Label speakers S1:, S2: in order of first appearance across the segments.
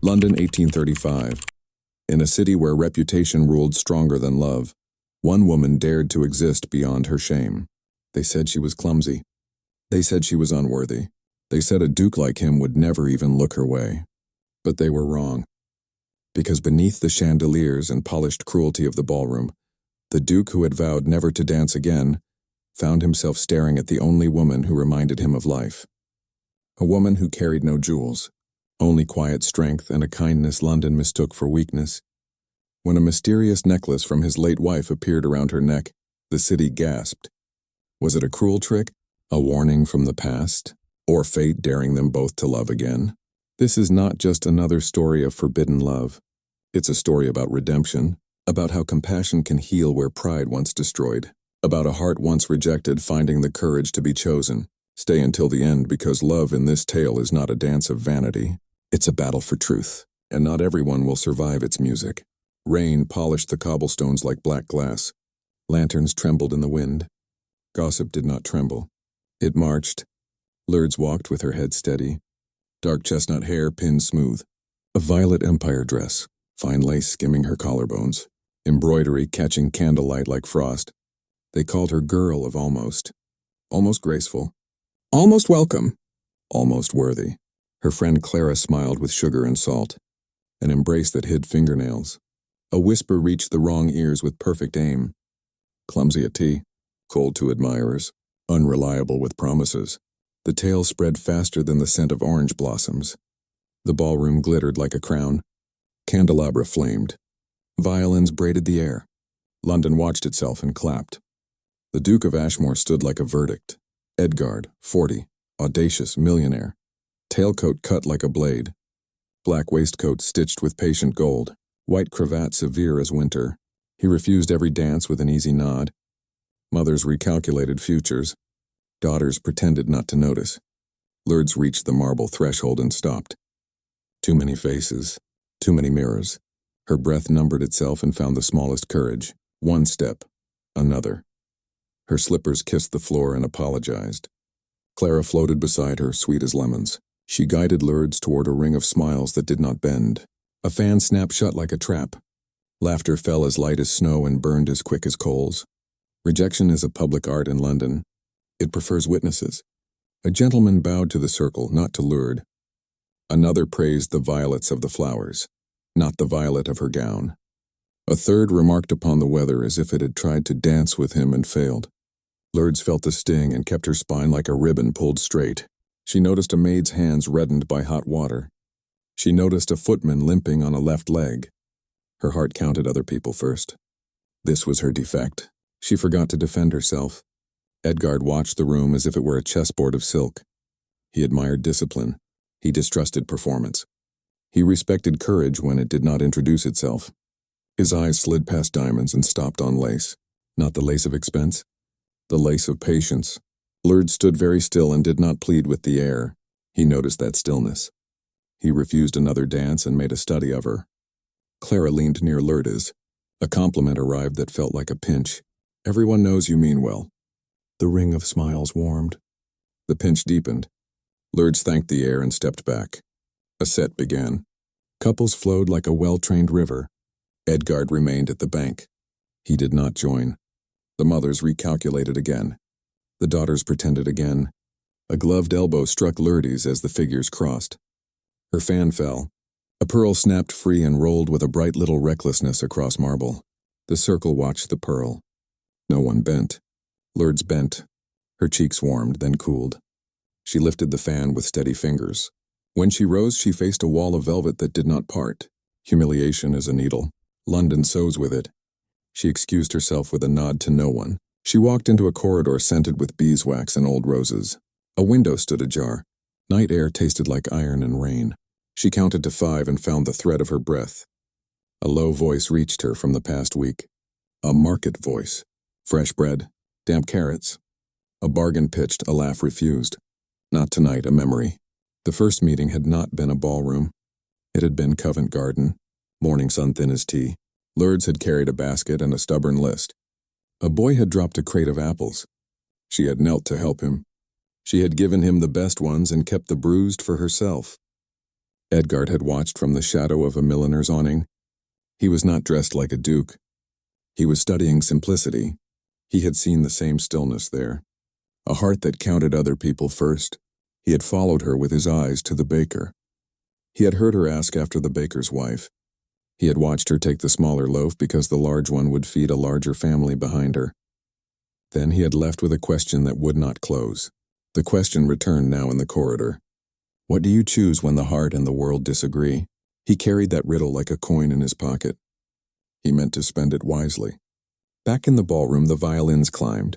S1: London, 1835. In a city where reputation ruled stronger than love, one woman dared to exist beyond her shame. They said she was clumsy. They said she was unworthy. They said a duke like him would never even look her way. But they were wrong. Because beneath the chandeliers and polished cruelty of the ballroom, the duke who had vowed never to dance again found himself staring at the only woman who reminded him of life. A woman who carried no jewels, only quiet strength and a kindness London mistook for weakness. When a mysterious necklace from his late wife appeared around her neck, the city gasped. Was it a cruel trick, a warning from the past, or fate daring them both to love again? This is not just another story of forbidden love. It's a story about redemption, about how compassion can heal where pride once destroyed, about a heart once rejected finding the courage to be chosen. Stay until the end, because love in this tale is not a dance of vanity. It's a battle for truth, and not everyone will survive its music. Rain polished the cobblestones like black glass. Lanterns trembled in the wind. Gossip did not tremble. It marched. Lourdes walked with her head steady. Dark chestnut hair pinned smooth. A violet empire dress, fine lace skimming her collarbones. Embroidery catching candlelight like frost. They called her Girl of Almost. Almost graceful. Almost welcome. Almost worthy. Her friend Clara smiled with sugar and salt. An embrace that hid fingernails. A whisper reached the wrong ears with perfect aim. Clumsy at tea, cold to admirers, unreliable with promises. The tale spread faster than the scent of orange blossoms. The ballroom glittered like a crown. Candelabra flamed. Violins braided the air. London watched itself and clapped. The Duke of Ashmore stood like a verdict. Edgard, 40, audacious millionaire. Tailcoat cut like a blade. Black waistcoat stitched with patient gold. White cravat severe as winter. He refused every dance with an easy nod. Mothers recalculated futures. Daughters pretended not to notice. Lourdes reached the marble threshold and stopped. Too many faces. Too many mirrors. Her breath numbered itself and found the smallest courage. One step. Another. Her slippers kissed the floor and apologized. Clara floated beside her, sweet as lemons. She guided Lourdes toward a ring of smiles that did not bend. A fan snapped shut like a trap. Laughter fell as light as snow and burned as quick as coals. Rejection is a public art in London. It prefers witnesses. A gentleman bowed to the circle, not to Lourdes. Another praised the violets of the flowers, not the violet of her gown. A third remarked upon the weather as if it had tried to dance with him and failed. Lourdes felt the sting and kept her spine like a ribbon pulled straight. She noticed a maid's hands reddened by hot water. She noticed a footman limping on a left leg. Her heart counted other people first. This was her defect. She forgot to defend herself. Edgard watched the room as if it were a chessboard of silk. He admired discipline. He distrusted performance. He respected courage when it did not introduce itself. His eyes slid past diamonds and stopped on lace. Not the lace of expense. The lace of patience. Lourdes stood very still and did not plead with the air. He noticed that stillness. He refused another dance and made a study of her. Clara leaned near Lourdes. A compliment arrived that felt like a pinch. Everyone knows you mean well. The ring of smiles warmed. The pinch deepened. Lourdes thanked the air and stepped back. A set began. Couples flowed like a well-trained river. Edgard remained at the bank. He did not join. The mothers recalculated again. The daughters pretended again. A gloved elbow struck Lourdes as the figures crossed. Her fan fell. A pearl snapped free and rolled with a bright little recklessness across marble. The circle watched the pearl. No one bent. Lourdes bent. Her cheeks warmed, then cooled. She lifted the fan with steady fingers. When she rose, she faced a wall of velvet that did not part. Humiliation is a needle. London sews with it. She excused herself with a nod to no one. She walked into a corridor scented with beeswax and old roses. A window stood ajar. Night air tasted like iron and rain. She counted to 5 and found the thread of her breath. A low voice reached her from the past week. A market voice. Fresh bread. Damp carrots. A bargain pitched, a laugh refused. Not tonight, a memory. The first meeting had not been a ballroom. It had been Covent Garden. Morning sun thin as tea. Lourdes had carried a basket and a stubborn list. A boy had dropped a crate of apples. She had knelt to help him. She had given him the best ones and kept the bruised for herself. Edgard had watched from the shadow of a milliner's awning. He was not dressed like a duke. He was studying simplicity. He had seen the same stillness there. A heart that counted other people first. He had followed her with his eyes to the baker. He had heard her ask after the baker's wife. He had watched her take the smaller loaf because the large one would feed a larger family behind her. Then he had left with a question that would not close. The question returned now in the corridor. What do you choose when the heart and the world disagree? He carried that riddle like a coin in his pocket. He meant to spend it wisely. Back in the ballroom, the violins climbed.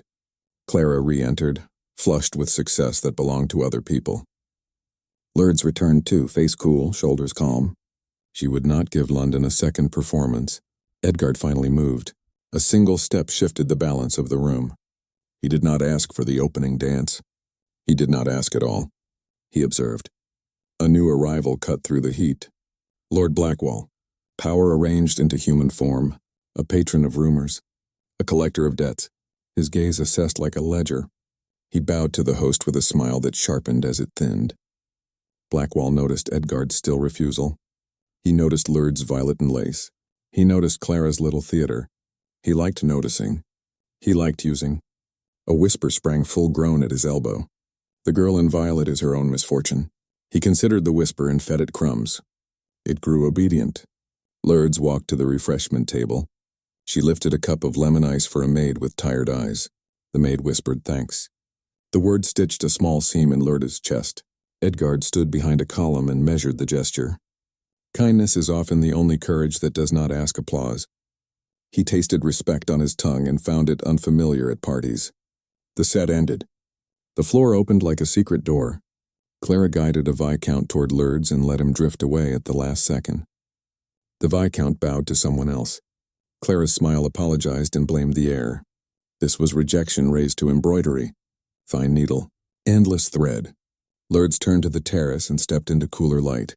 S1: Clara re-entered, flushed with success that belonged to other people. Lourdes returned too, face cool, shoulders calm. She would not give London a second performance. Edgard finally moved. A single step shifted the balance of the room. He did not ask for the opening dance. He did not ask at all. He observed. A new arrival cut through the heat. Lord Blackwall, power arranged into human form, a patron of rumors, a collector of debts, his gaze assessed like a ledger. He bowed to the host with a smile that sharpened as it thinned. Blackwall noticed Edgard's still refusal. He noticed Lourdes' violet and lace. He noticed Clara's little theater. He liked noticing. He liked using. A whisper sprang full-grown at his elbow. The girl in violet is her own misfortune. He considered the whisper and fed it crumbs. It grew obedient. Lourdes walked to the refreshment table. She lifted a cup of lemon ice for a maid with tired eyes. The maid whispered thanks. The word stitched a small seam in Lourdes' chest. Edgard stood behind a column and measured the gesture. Kindness is often the only courage that does not ask applause. He tasted respect on his tongue and found it unfamiliar at parties. The set ended. The floor opened like a secret door. Clara guided a viscount toward Lourdes and let him drift away at the last second. The viscount bowed to someone else. Clara's smile apologized and blamed the air. This was rejection raised to embroidery. Fine needle. Endless thread. Lourdes turned to the terrace and stepped into cooler light.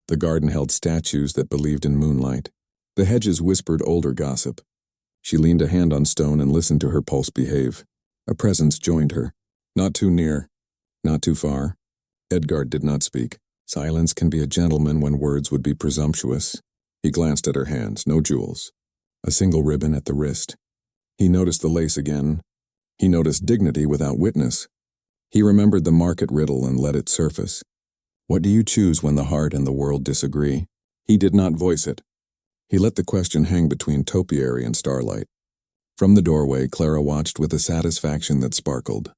S1: The garden held statues that believed in moonlight. The hedges whispered older gossip. She leaned a hand on stone and listened to her pulse behave. A presence joined her. Not too near. Not too far. Edgard did not speak. Silence can be a gentleman when words would be presumptuous. He glanced at her hands, no jewels. A single ribbon at the wrist. He noticed the lace again. He noticed dignity without witness. He remembered the Market Riddle and let it surface. What do you choose when the heart and the world disagree? He did not voice it. He let the question hang between topiary and starlight. From the doorway, Clara watched with a satisfaction that sparkled.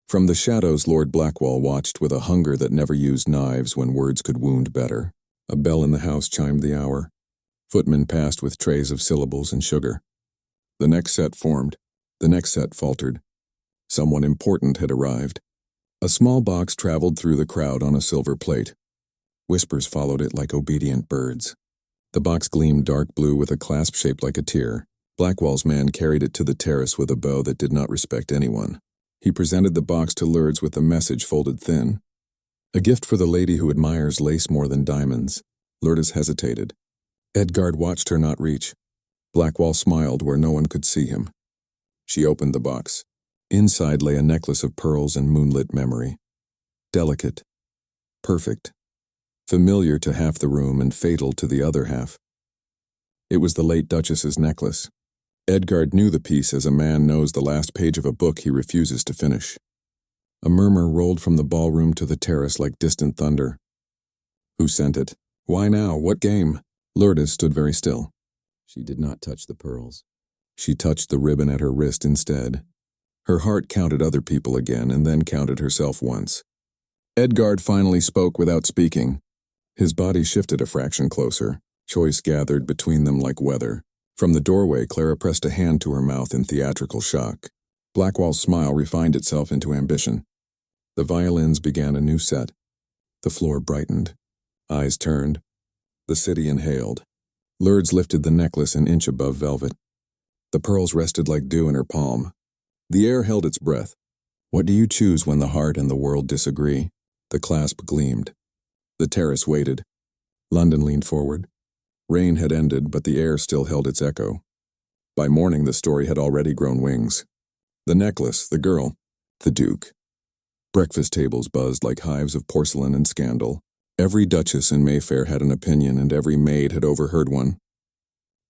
S1: From the shadows, Lord Blackwall watched with a hunger that never used knives when words could wound better. A bell in the house chimed the hour. Footmen passed with trays of syllables and sugar. The next set formed. The next set faltered. Someone important had arrived. A small box traveled through the crowd on a silver plate. Whispers followed it like obedient birds. The box gleamed dark blue with a clasp shaped like a tear. Blackwall's man carried it to the terrace with a bow that did not respect anyone. He presented the box to Lourdes with the message folded thin. A gift for the lady who admires lace more than diamonds. Lourdes hesitated. Edgard watched her not reach. Blackwall smiled where no one could see him. She opened the box. Inside lay a necklace of pearls and moonlit memory. Delicate. Perfect. Familiar to half the room and fatal to the other half. It was the late Duchess's necklace. Edgard knew the piece as a man knows the last page of a book he refuses to finish. A murmur rolled from the ballroom to the terrace like distant thunder. Who sent it? Why now? What game? Lourdes stood very still. She did not touch the pearls. She touched the ribbon at her wrist instead. Her heart counted other people again and then counted herself once. Edgard finally spoke without speaking. His body shifted a fraction closer. Choice gathered between them like weather. From the doorway, Clara pressed a hand to her mouth in theatrical shock. Blackwall's smile refined itself into ambition. The violins began a new set. The floor brightened. Eyes turned. The city inhaled. Lourdes lifted the necklace an inch above velvet. The pearls rested like dew in her palm. The air held its breath. What do you choose when the heart and the world disagree? The clasp gleamed. The terrace waited. London leaned forward. Rain had ended, but the air still held its echo. By morning, the story had already grown wings. The necklace, the girl, the Duke. Breakfast tables buzzed like hives of porcelain and scandal. Every duchess in Mayfair had an opinion, and every maid had overheard one.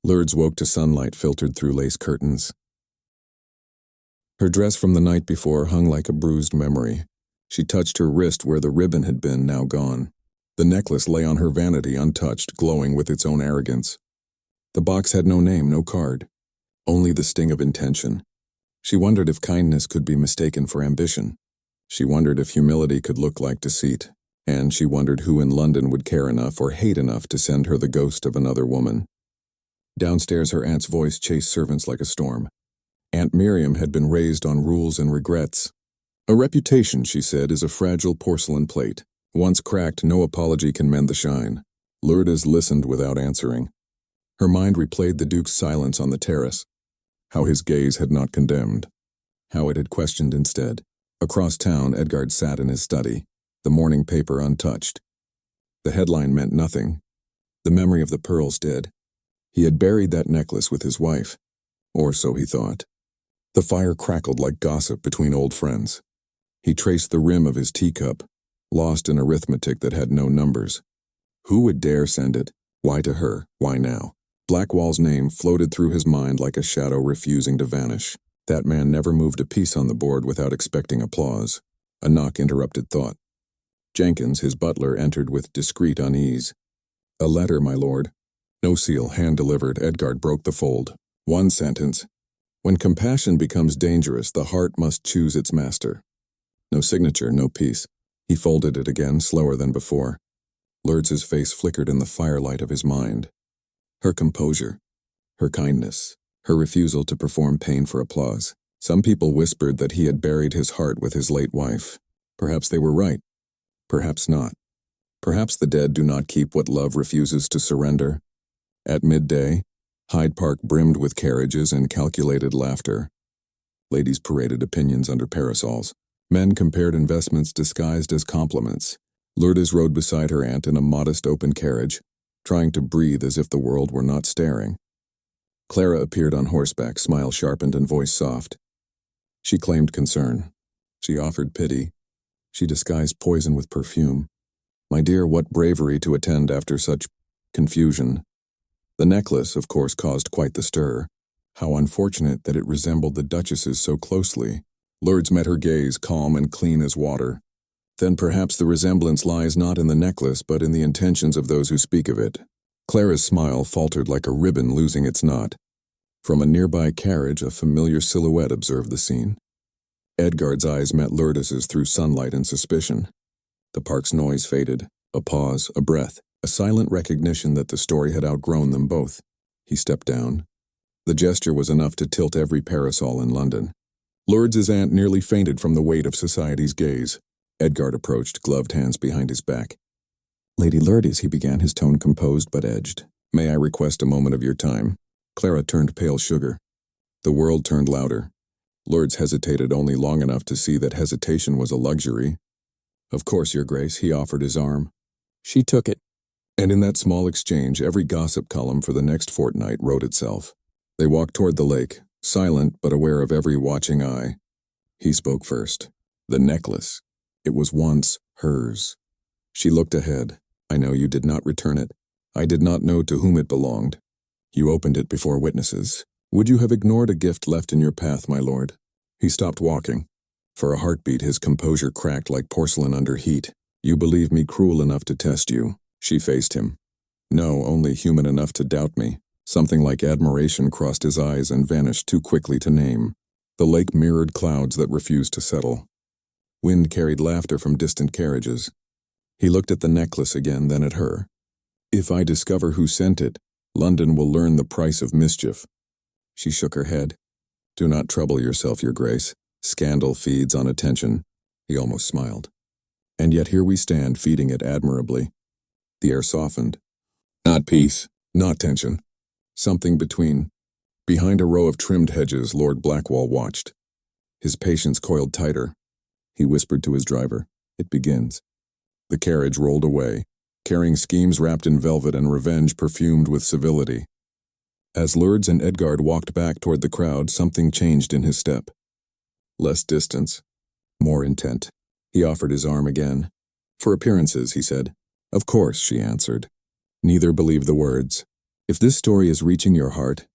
S1: Lourdes woke to sunlight filtered through lace curtains. Her dress from the night before hung like a bruised memory. She touched her wrist where the ribbon had been, now gone. The necklace lay on her vanity untouched, glowing with its own arrogance. The box had no name, no card. Only the sting of intention. She wondered if kindness could be mistaken for ambition. She wondered if humility could look like deceit. And she wondered who in London would care enough or hate enough to send her the ghost of another woman. Downstairs, her aunt's voice chased servants like a storm. Aunt Miriam had been raised on rules and regrets. A reputation, she said, is a fragile porcelain plate. Once cracked, no apology can mend the shine. Lourdes listened without answering. Her mind replayed the Duke's silence on the terrace. How his gaze had not condemned. How it had questioned instead. Across town, Edgard sat in his study, the morning paper untouched. The headline meant nothing. The memory of the pearls did. He had buried that necklace with his wife. Or so he thought. The fire crackled like gossip between old friends. He traced the rim of his teacup, lost in arithmetic that had no numbers. Who would dare send it? Why to her? Why now? Blackwall's name floated through his mind like a shadow refusing to vanish. That man never moved a piece on the board without expecting applause. A knock interrupted thought. Jenkins, his butler, entered with discreet unease. "A letter, my lord." No seal, hand-delivered. Edgard broke the fold. One sentence. When compassion becomes dangerous, the heart must choose its master. No signature, no peace. He folded it again, slower than before. Lourdes's face flickered in the firelight of his mind. Her composure, her kindness, her refusal to perform pain for applause. Some people whispered that he had buried his heart with his late wife. Perhaps they were right. Perhaps not. Perhaps the dead do not keep what love refuses to surrender. At midday, Hyde Park brimmed with carriages and calculated laughter. Ladies paraded opinions under parasols. Men compared investments disguised as compliments. Lourdes rode beside her aunt in a modest open carriage, trying to breathe as if the world were not staring. Clara appeared on horseback, smile sharpened and voice soft. She claimed concern. She offered pity. She disguised poison with perfume. My dear, what bravery to attend after such confusion. The necklace, of course, caused quite the stir. How unfortunate that it resembled the Duchess's so closely. Lourdes met her gaze, calm and clean as water. Then perhaps the resemblance lies not in the necklace, but in the intentions of those who speak of it. Clara's smile faltered like a ribbon losing its knot. From a nearby carriage, a familiar silhouette observed the scene. Edgard's eyes met Lourdes's through sunlight and suspicion. The park's noise faded. A pause, a breath, a silent recognition that the story had outgrown them both. He stepped down. The gesture was enough to tilt every parasol in London. Lourdes's aunt nearly fainted from the weight of society's gaze. Edgard approached, gloved hands behind his back. "Lady Lourdes," he began, his tone composed but edged. "May I request a moment of your time?" Clara turned pale sugar. The world turned louder. Lourdes hesitated only long enough to see that hesitation was a luxury. "Of course, Your Grace," he offered his arm. She took it. And in that small exchange, every gossip column for the next fortnight wrote itself. They walked toward the lake, silent but aware of every watching eye. He spoke first. The necklace. It was once hers. She looked ahead. "I know you did not return it. I did not know to whom it belonged. You opened it before witnesses. Would you have ignored a gift left in your path, my lord?" He stopped walking. For a heartbeat, his composure cracked like porcelain under heat. "You believe me cruel enough to test you?" She faced him. "No, only human enough to doubt me." Something like admiration crossed his eyes and vanished too quickly to name. The lake mirrored clouds that refused to settle. Wind carried laughter from distant carriages. He looked at the necklace again, then at her. "If I discover who sent it, London will learn the price of mischief." She shook her head. "Do not trouble yourself, Your Grace. Scandal feeds on attention." He almost smiled. "And yet here we stand, feeding it admirably." The air softened. Not peace, not tension. Something between. Behind a row of trimmed hedges, Lord Blackwall watched. His patience coiled tighter. He whispered to his driver, "It begins." The carriage rolled away, carrying schemes wrapped in velvet and revenge perfumed with civility. As Lourdes and Edgard walked back toward the crowd, something changed in his step. Less distance, more intent. He offered his arm again. "For appearances," he said. Of course, she answered. Neither believe the words. If this story is reaching your heart,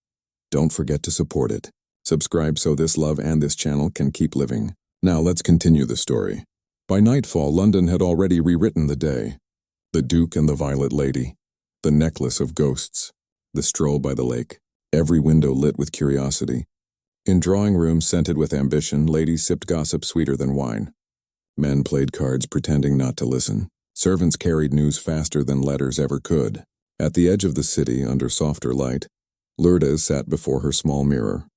S1: don't forget to support it. Subscribe so this love and this channel can keep living. Now let's continue the story. By nightfall, London had already rewritten the day. The Duke and the Violet Lady, the necklace of ghosts, the stroll by the lake, every window lit with curiosity. In drawing rooms scented with ambition, ladies sipped gossip sweeter than wine. Men played cards pretending not to listen. Servants carried news faster than letters ever could. At the edge of the city, under softer light, Lourdes sat before her small mirror.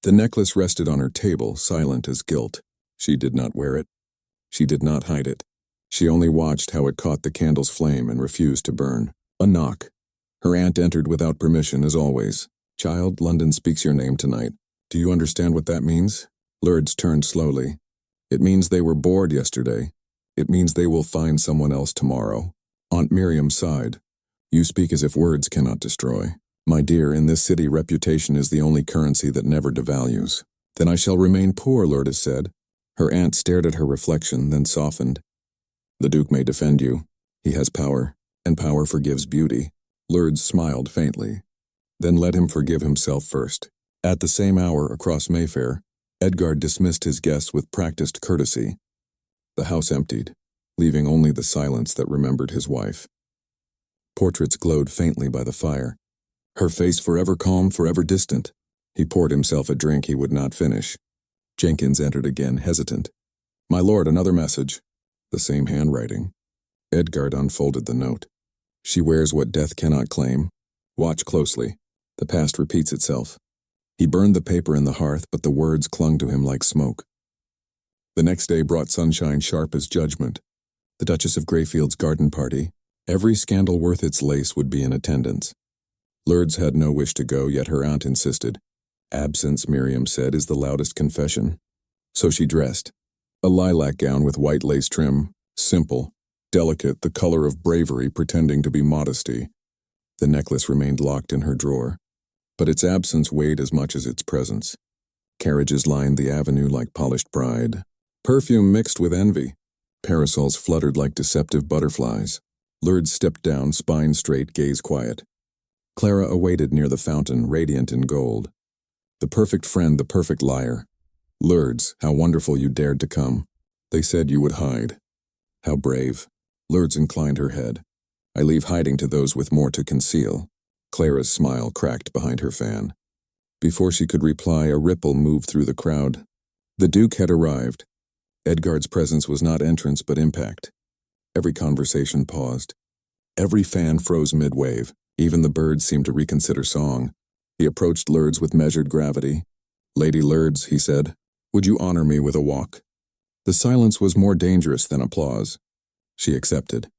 S1: The necklace rested on her table, silent as guilt. She did not wear it. She did not hide it. She only watched how it caught the candle's flame and refused to burn. A knock. Her aunt entered without permission, as always. "Child, London speaks your name tonight. Do you understand what that means?" Lourdes turned slowly. "It means they were bored yesterday. It means they will find someone else tomorrow." Aunt Miriam sighed. "You speak as if words cannot destroy. My dear, in this city reputation is the only currency that never devalues." "Then I shall remain poor," Lourdes said. Her aunt stared at her reflection, then softened. "The Duke may defend you. He has power, and power forgives beauty." Lourdes smiled faintly. "Then let him forgive himself first." At the same hour, across Mayfair, Edgar dismissed his guests with practiced courtesy. The house emptied, leaving only the silence that remembered his wife. Portraits glowed faintly by the fire. Her face forever calm, forever distant. He poured himself a drink he would not finish. Jenkins entered again, hesitant. "My lord, another message." The same handwriting. Edgar unfolded the note. "She wears what death cannot claim. Watch closely. The past repeats itself." He burned the paper in the hearth, but the words clung to him like smoke. The next day brought sunshine sharp as judgment. The Duchess of Greyfield's garden party. Every scandal worth its lace would be in attendance. Lourdes had no wish to go, yet her aunt insisted. Absence, Miriam said, is the loudest confession. So she dressed. A lilac gown with white lace trim, simple, delicate, the color of bravery pretending to be modesty. The necklace remained locked in her drawer, but its absence weighed as much as its presence. Carriages lined the avenue like polished pride. Perfume mixed with envy. Parasols fluttered like deceptive butterflies. Lourdes stepped down, spine straight, gaze quiet. Clara awaited near the fountain, radiant in gold. The perfect friend, the perfect liar. "Lourdes, how wonderful you dared to come. They said you would hide." "How brave." Lourdes inclined her head. "I leave hiding to those with more to conceal." Clara's smile cracked behind her fan. Before she could reply, a ripple moved through the crowd. The Duke had arrived. Edgar's presence was not entrance but impact. Every conversation paused. Every fan froze mid-wave. Even the birds seemed to reconsider song. He approached Lourdes with measured gravity. "Lady Lourdes," he said, "would you honor me with a walk?" The silence was more dangerous than applause. She accepted.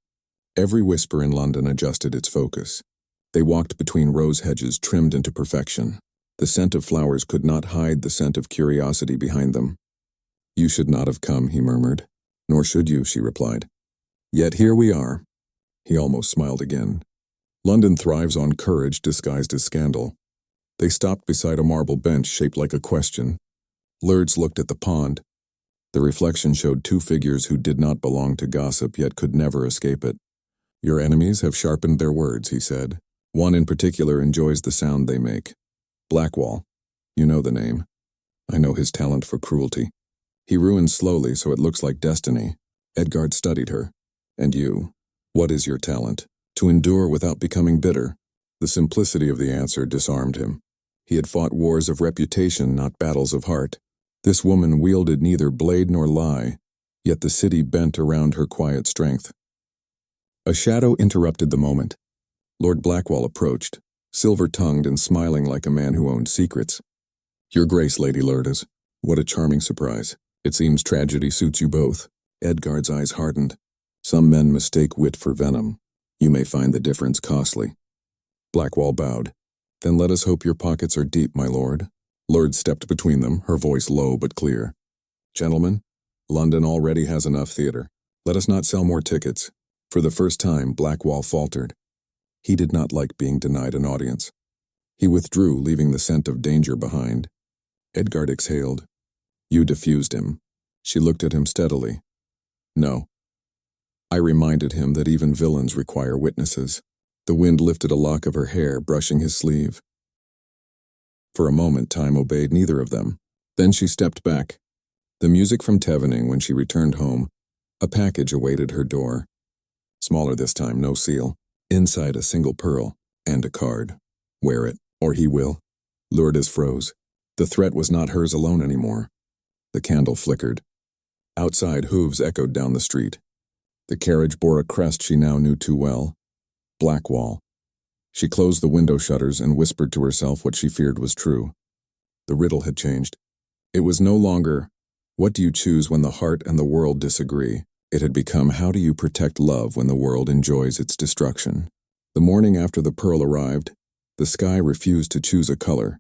S1: Every whisper in London adjusted its focus. They walked between rose hedges trimmed into perfection. The scent of flowers could not hide the scent of curiosity behind them. "You should not have come," he murmured. "Nor should you," she replied. "Yet here we are." He almost smiled again. London thrives on courage disguised as scandal. They stopped beside a marble bench shaped like a question. Lourdes looked at the pond. The reflection showed two figures who did not belong to gossip yet could never escape it. "Your enemies have sharpened their words," he said. "One in particular enjoys the sound they make. Blackwall. You know the name. I know his talent for cruelty. He ruins slowly so it looks like destiny." Edgar studied her. "And you? What is your talent? To endure without becoming bitter?" The simplicity of the answer disarmed him. He had fought wars of reputation, not battles of heart. This woman wielded neither blade nor lie, yet the city bent around her quiet strength. A shadow interrupted the moment. Lord Blackwall approached, silver-tongued and smiling like a man who owned secrets. "Your Grace, Lady Lourdes. What a charming surprise. It seems tragedy suits you both." Edgar's eyes hardened. "Some men mistake wit for venom. You may find the difference costly." Blackwall bowed. "Then let us hope your pockets are deep, my lord." Lourdes stepped between them, her voice low but clear. "Gentlemen, London already has enough theater. Let us not sell more tickets." For the first time, Blackwall faltered. He did not like being denied an audience. He withdrew, leaving the scent of danger behind. Edgar exhaled. "You diffused him." She looked at him steadily. "No." I reminded him that even villains require witnesses. The wind lifted a lock of her hair, brushing his sleeve. For a moment, time obeyed neither of them. Then she stepped back. The music from Tevening when she returned home. A package awaited her door. Smaller this time, no seal. Inside a single pearl, and a card. Wear it, or he will. Lourdes froze. The threat was not hers alone anymore. The candle flickered. Outside, hooves echoed down the street. The carriage bore a crest she now knew too well. Blackwall. She closed the window shutters and whispered to herself what she feared was true. The riddle had changed. It was no longer, what do you choose when the heart and the world disagree? It had become, how do you protect love when the world enjoys its destruction? The morning after the pearl arrived, the sky refused to choose a color.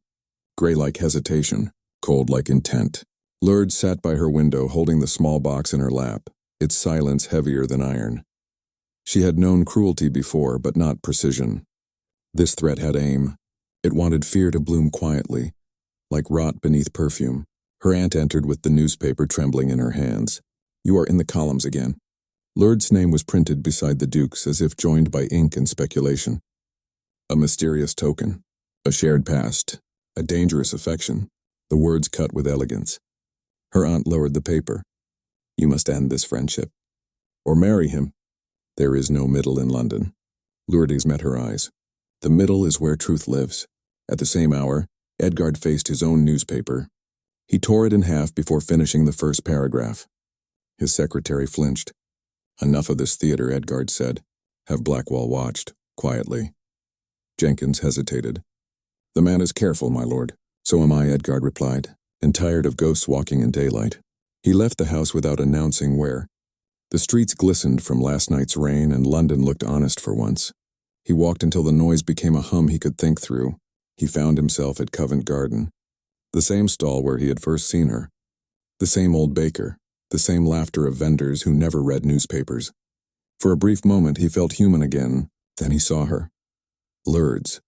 S1: Gray like hesitation, cold like intent. Lourdes sat by her window holding the small box in her lap, its silence heavier than iron. She had known cruelty before, but not precision. This threat had aim. It wanted fear to bloom quietly, like rot beneath perfume. Her aunt entered with the newspaper trembling in her hands. You are in the columns again. Lourdes' name was printed beside the Duke's as if joined by ink and speculation. A mysterious token, a shared past, a dangerous affection, the words cut with elegance. Her aunt lowered the paper. You must end this friendship. Or marry him. There is no middle in London. Lourdes met her eyes. The middle is where truth lives. At the same hour, Edgard faced his own newspaper. He tore it in half before finishing the first paragraph. His secretary flinched. Enough of this theater, Edgard said. Have Blackwall watched, quietly. Jenkins hesitated. The man is careful, my lord. So am I, Edgard replied, and tired of ghosts walking in daylight. He left the house without announcing where. The streets glistened from last night's rain, and London looked honest for once. He walked until the noise became a hum he could think through. He found himself at Covent Garden. The same stall where he had first seen her. The same old baker. The same laughter of vendors who never read newspapers. For a brief moment he felt human again, then he saw her. Lourdes,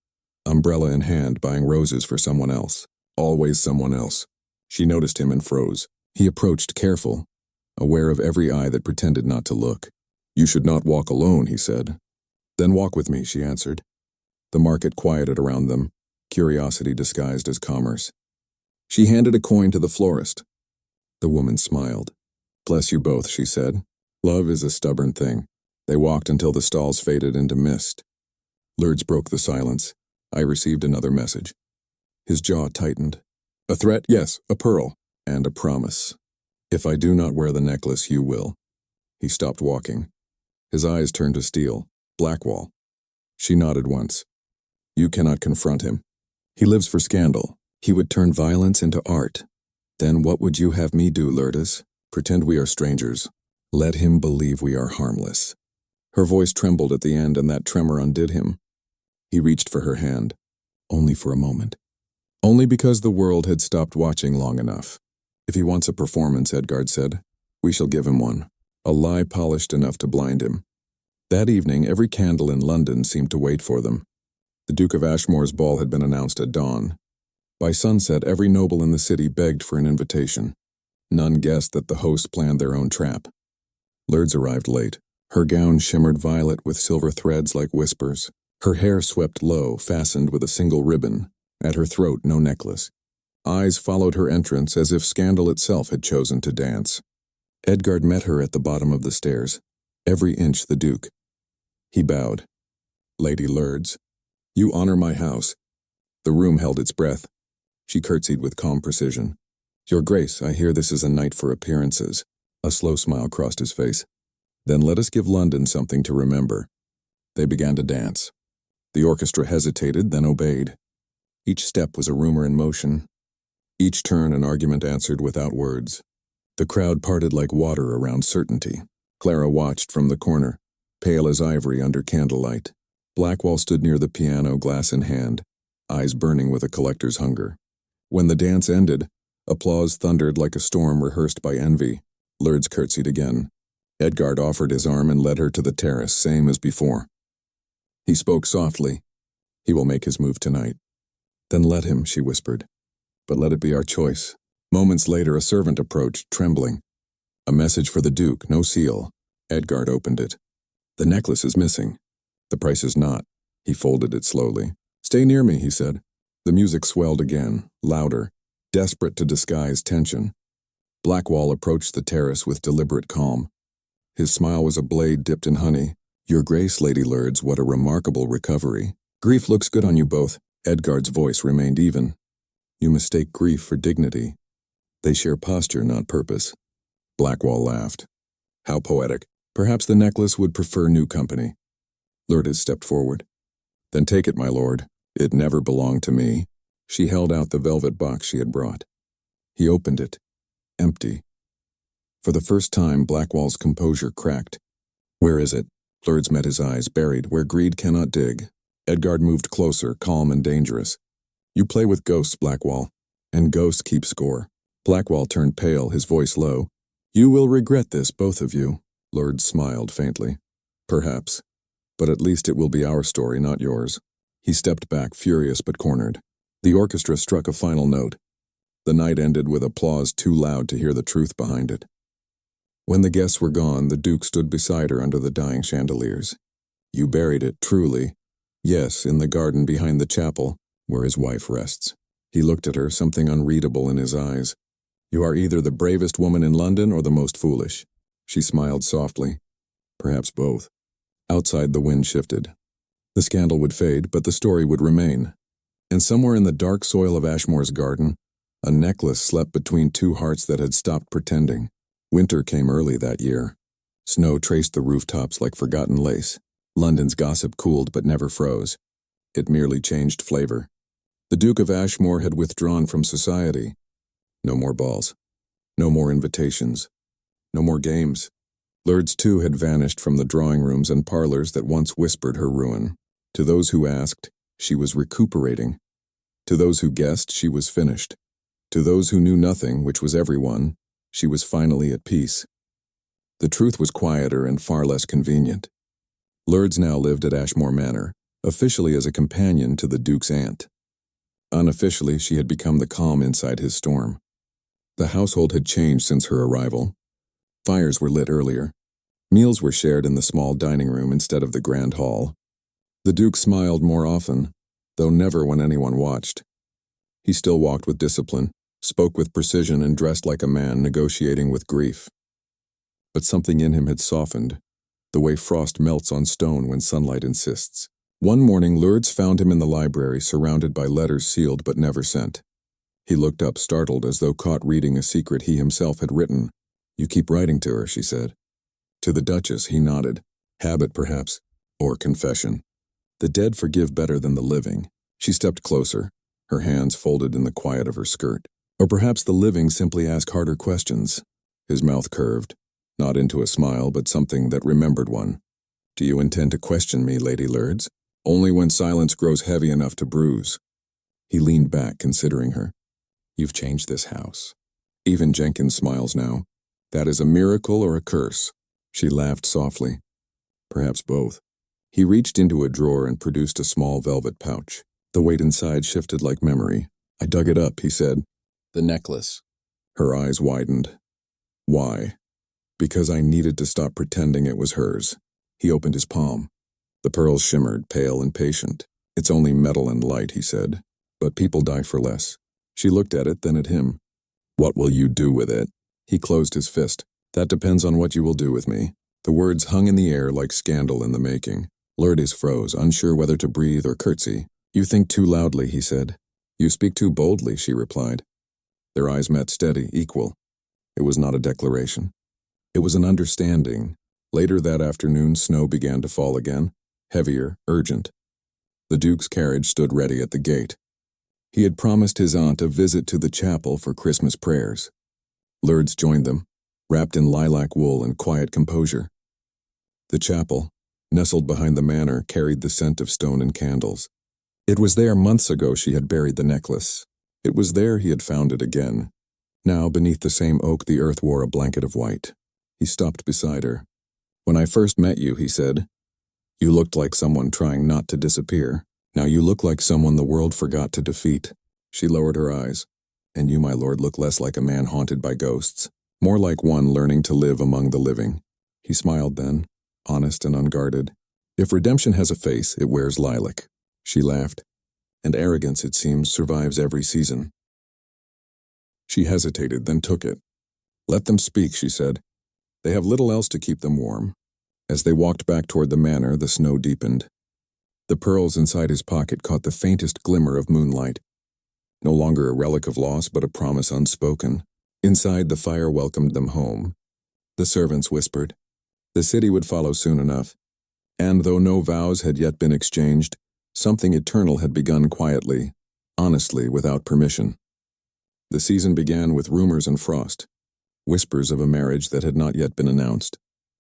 S1: umbrella in hand, buying roses for someone else. Always someone else. She noticed him and froze. He approached, careful, aware of every eye that pretended not to look. You should not walk alone, he said. Then walk with me, she answered. The market quieted around them, curiosity disguised as commerce. She handed a coin to the florist. The woman smiled. Bless you both, she said. Love is a stubborn thing. They walked until the stalls faded into mist. Lourdes broke the silence. I received another message. His jaw tightened. A threat? Yes, a pearl. And a promise. If I do not wear the necklace, you will. He stopped walking. His eyes turned to steel. Blackwall. She nodded once. You cannot confront him. He lives for scandal. He would turn violence into art. Then what would you have me do, Lourdes? Pretend we are strangers. Let him believe we are harmless. Her voice trembled at the end, and that tremor undid him. He reached for her hand. Only for a moment. Only because the world had stopped watching long enough. If he wants a performance, Edgard said, we shall give him one. A lie polished enough to blind him. That evening, every candle in London seemed to wait for them. The Duke of Ashmore's ball had been announced at dawn. By sunset, every noble in the city begged for an invitation. None guessed that the host planned their own trap. Lourdes arrived late. Her gown shimmered violet with silver threads like whispers. Her hair swept low, fastened with a single ribbon. At her throat, no necklace. Eyes followed her entrance as if scandal itself had chosen to dance. Edgard met her at the bottom of the stairs, every inch the Duke. He bowed. Lady Lourdes, you honor my house. The room held its breath. She curtsied with calm precision. Your Grace, I hear this is a night for appearances. A slow smile crossed his face. Then let us give London something to remember. They began to dance. The orchestra hesitated, then obeyed. Each step was a rumor in motion. Each turn an argument answered without words. The crowd parted like water around certainty. Clara watched from the corner, pale as ivory under candlelight. Blackwall stood near the piano, glass in hand, eyes burning with a collector's hunger. When the dance ended, applause thundered like a storm rehearsed by envy. Lourdes curtsied again. Edgard offered his arm and led her to the terrace, same as before. He spoke softly. He will make his move tonight. Then let him, she whispered. But let it be our choice. Moments later, a servant approached, trembling. A message for the Duke, no seal. Edgard opened it. The necklace is missing. The price is not. He folded it slowly. Stay near me, he said. The music swelled again, louder, desperate to disguise tension. Blackwall approached the terrace with deliberate calm. His smile was a blade dipped in honey. Your Grace, Lady Lurds, what a remarkable recovery. Grief looks good on you both. Edgard's voice remained even. You mistake grief for dignity. They share posture, not purpose. Blackwall laughed. How poetic. Perhaps the necklace would prefer new company. Lourdes stepped forward. Then take it, my lord. It never belonged to me. She held out the velvet box she had brought. He opened it. Empty. For the first time, Blackwall's composure cracked. Where is it? Lourdes met his eyes, buried where greed cannot dig. Edgard moved closer, calm and dangerous. You play with ghosts, Blackwall, and ghosts keep score. Blackwall turned pale, his voice low. You will regret this, both of you. Lourdes smiled faintly. Perhaps. But at least it will be our story, not yours. He stepped back, furious but cornered. The orchestra struck a final note. The night ended with applause too loud to hear the truth behind it. When the guests were gone, the Duke stood beside her under the dying chandeliers. You buried it, truly. Yes, in the garden behind the chapel, where his wife rests. He looked at her, something unreadable in his eyes. You are either the bravest woman in London or the most foolish. She smiled softly. Perhaps both. Outside, the wind shifted. The scandal would fade, but the story would remain. And somewhere in the dark soil of Ashmore's garden, a necklace slept between two hearts that had stopped pretending. Winter came early that year. Snow traced the rooftops like forgotten lace. London's gossip cooled but never froze. It merely changed flavor. The Duke of Ashmore had withdrawn from society. No more balls. No more invitations. No more games. Lourdes, too, had vanished from the drawing rooms and parlors that once whispered her ruin. To those who asked, she was recuperating. To those who guessed, she was finished. To those who knew nothing, which was everyone, she was finally at peace. The truth was quieter and far less convenient. Lourdes now lived at Ashmore Manor, officially as a companion to the Duke's aunt. Unofficially, she had become the calm inside his storm. The household had changed since her arrival. Fires were lit earlier. Meals were shared in the small dining room instead of the grand hall. The Duke smiled more often, though never when anyone watched. He still walked with discipline, spoke with precision, and dressed like a man negotiating with grief. But something in him had softened, the way frost melts on stone when sunlight insists. One morning, Lourdes found him in the library, surrounded by letters sealed but never sent. He looked up, startled, as though caught reading a secret he himself had written. You keep writing to her, she said. To the Duchess, he nodded. Habit, perhaps, or confession. The dead forgive better than the living. She stepped closer, her hands folded in the quiet of her skirt. Or perhaps the living simply ask harder questions. His mouth curved, not into a smile, but something that remembered one. Do you intend to question me, Lady Lourdes? Only when silence grows heavy enough to bruise. He leaned back, considering her. You've changed this house. Even Jenkins smiles now. That is a miracle or a curse. She laughed softly. Perhaps both. He reached into a drawer and produced a small velvet pouch. The weight inside shifted like memory. I dug it up, he said. The necklace. Her eyes widened. Why? Because I needed to stop pretending it was hers. He opened his palm. The pearls shimmered, pale and patient. It's only metal and light, he said. But people die for less. She looked at it, then at him. What will you do with it? He closed his fist. That depends on what you will do with me. The words hung in the air like scandal in the making. Lourdes froze, unsure whether to breathe or curtsy. You think too loudly, he said. You speak too boldly, she replied. Their eyes met, steady, equal. It was not a declaration. It was an understanding. Later that afternoon, snow began to fall again, heavier, urgent. The Duke's carriage stood ready at the gate. He had promised his aunt a visit to the chapel for Christmas prayers. Lourdes joined them, wrapped in lilac wool and quiet composure. The chapel, nestled behind the manor, carried the scent of stone and candles. It was there months ago she had buried the necklace. It was there he had found it again. Now, beneath the same oak, the earth wore a blanket of white. He stopped beside her. When I first met you, he said, you looked like someone trying not to disappear. Now you look like someone the world forgot to defeat. She lowered her eyes. And you, my lord, look less like a man haunted by ghosts, more like one learning to live among the living. He smiled then, honest and unguarded. If redemption has a face, it wears lilac. She laughed. And arrogance, it seems, survives every season. She hesitated, then took it. Let them speak, she said. They have little else to keep them warm. As they walked back toward the manor, the snow deepened. The pearls inside his pocket caught the faintest glimmer of moonlight. No longer a relic of loss, but a promise unspoken. Inside, the fire welcomed them home. The servants whispered. The city would follow soon enough. And though no vows had yet been exchanged, something eternal had begun quietly, honestly, without permission. The season began with rumors and frost, whispers of a marriage that had not yet been announced,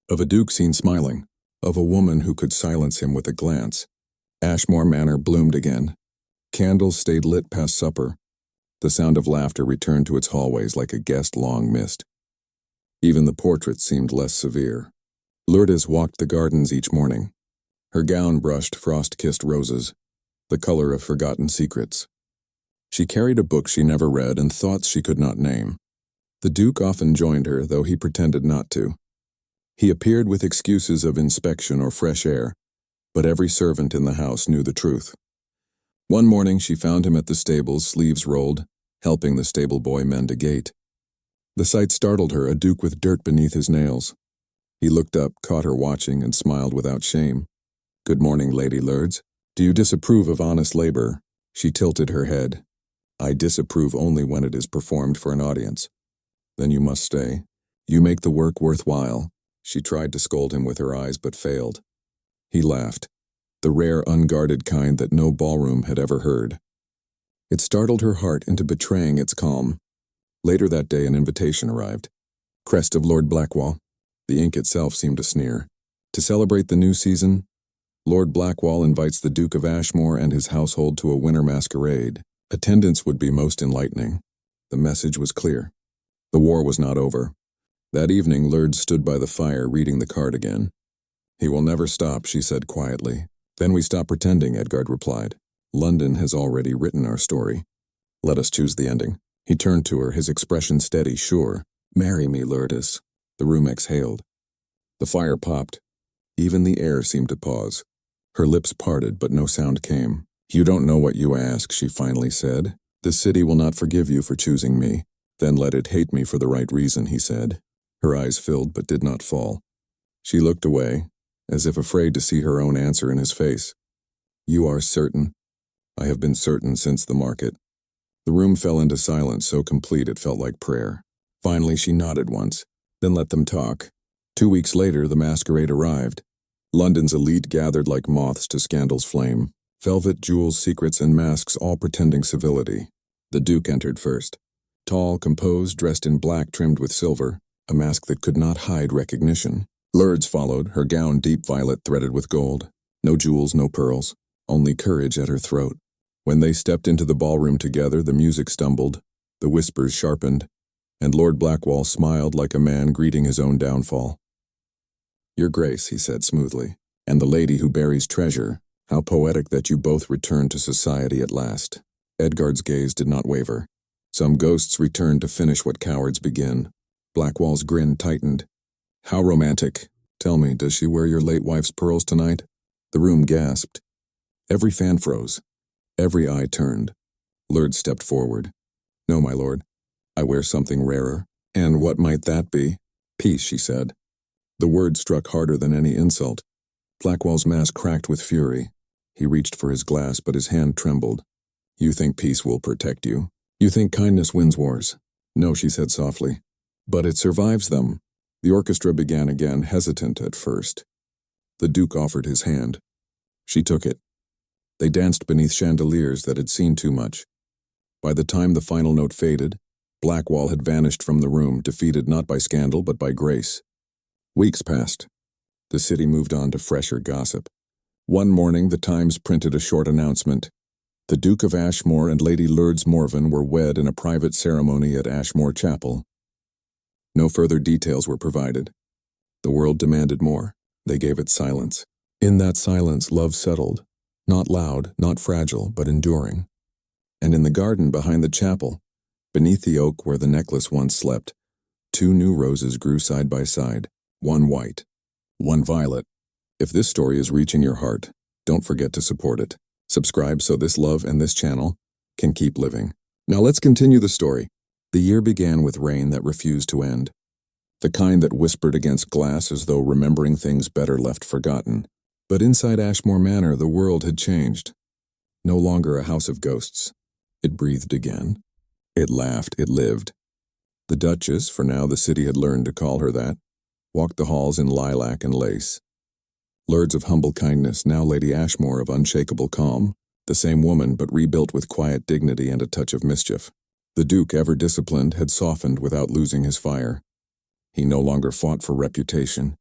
S1: of a duke seen smiling, of a woman who could silence him with a glance. Ashmore Manor bloomed again. Candles stayed lit past supper. The sound of laughter returned to its hallways like a guest long missed. Even the portraits seemed less severe. Lourdes walked the gardens each morning. Her gown brushed frost-kissed roses, the color of forgotten secrets. She carried a book she never read and thoughts she could not name. The Duke often joined her, though he pretended not to. He appeared with excuses of inspection or fresh air, but every servant in the house knew the truth. One morning she found him at the stables, sleeves rolled, helping the stable boy mend a gate. The sight startled her, a Duke with dirt beneath his nails. He looked up, caught her watching, and smiled without shame. Good morning, Lady Lourdes. Do you disapprove of honest labor? She tilted her head. I disapprove only when it is performed for an audience. Then you must stay. You make the work worthwhile. She tried to scold him with her eyes but failed. He laughed, the rare unguarded kind that no ballroom had ever heard. It startled her heart into betraying its calm. Later that day an invitation arrived. Crest of Lord Blackwall. The ink itself seemed a sneer. To celebrate the new season, Lord Blackwall invites the Duke of Ashmore and his household to a winter masquerade. Attendance would be most enlightening. The message was clear. The war was not over. That evening, Lourdes stood by the fire reading the card again. He will never stop, she said quietly. Then we stop pretending, Edgard replied. London has already written our story. Let us choose the ending. He turned to her, his expression steady, sure. Marry me, Lourdes. The room exhaled. The fire popped. Even the air seemed to pause. Her lips parted, but no sound came. You don't know what you ask, she finally said. The city will not forgive you for choosing me. Then let it hate me for the right reason, he said. Her eyes filled but did not fall. She looked away, as if afraid to see her own answer in his face. You are certain? I have been certain since the market. The room fell into silence so complete it felt like prayer. Finally she nodded once, then let them talk. 2 weeks later the masquerade arrived. London's elite gathered like moths to Scandal's flame. Velvet, jewels, secrets, and masks all pretending civility. The Duke entered first. Tall, composed, dressed in black trimmed with silver, a mask that could not hide recognition. Lourdes followed, her gown deep violet threaded with gold. No jewels, no pearls, only courage at her throat. When they stepped into the ballroom together, the music stumbled, the whispers sharpened, and Lord Blackwall smiled like a man greeting his own downfall. Your Grace, he said smoothly, and the lady who buries treasure, how poetic that you both return to society at last. Edgard's gaze did not waver. Some ghosts return to finish what cowards begin. Blackwall's grin tightened. How romantic. Tell me, does she wear your late wife's pearls tonight? The room gasped. Every fan froze. Every eye turned. Lourdes stepped forward. No, my lord. I wear something rarer. And what might that be? Peace, she said. The word struck harder than any insult. Blackwall's mask cracked with fury. He reached for his glass, but his hand trembled. You think peace will protect you? You think kindness wins wars? No, she said softly. But it survives them. The orchestra began again, hesitant at first. The Duke offered his hand. She took it. They danced beneath chandeliers that had seen too much. By the time the final note faded, Blackwall had vanished from the room, defeated not by scandal but by grace. Weeks passed. The city moved on to fresher gossip. One morning, the Times printed a short announcement. The Duke of Ashmore and Lady Lourdes Morven were wed in a private ceremony at Ashmore Chapel. No further details were provided. The world demanded more. They gave it silence. In that silence, love settled. Not loud, not fragile, but enduring. And in the garden behind the chapel, beneath the oak where the necklace once slept, 2 new roses grew side by side, one white, One Violet. If this story is reaching your heart, don't forget to support it. Subscribe so this love and this channel can keep living. Now let's continue the story. The year began with rain that refused to end. The kind that whispered against glass as though remembering things better left forgotten. But inside Ashmore Manor, the world had changed. No longer a house of ghosts. It breathed again. It laughed, it lived. The Duchess, for now the city had learned to call her that, walked the halls in lilac and lace. Lords of humble kindness, now Lady Ashmore of unshakable calm, the same woman but rebuilt with quiet dignity and a touch of mischief. The Duke, ever disciplined, had softened without losing his fire. He no longer fought for reputation.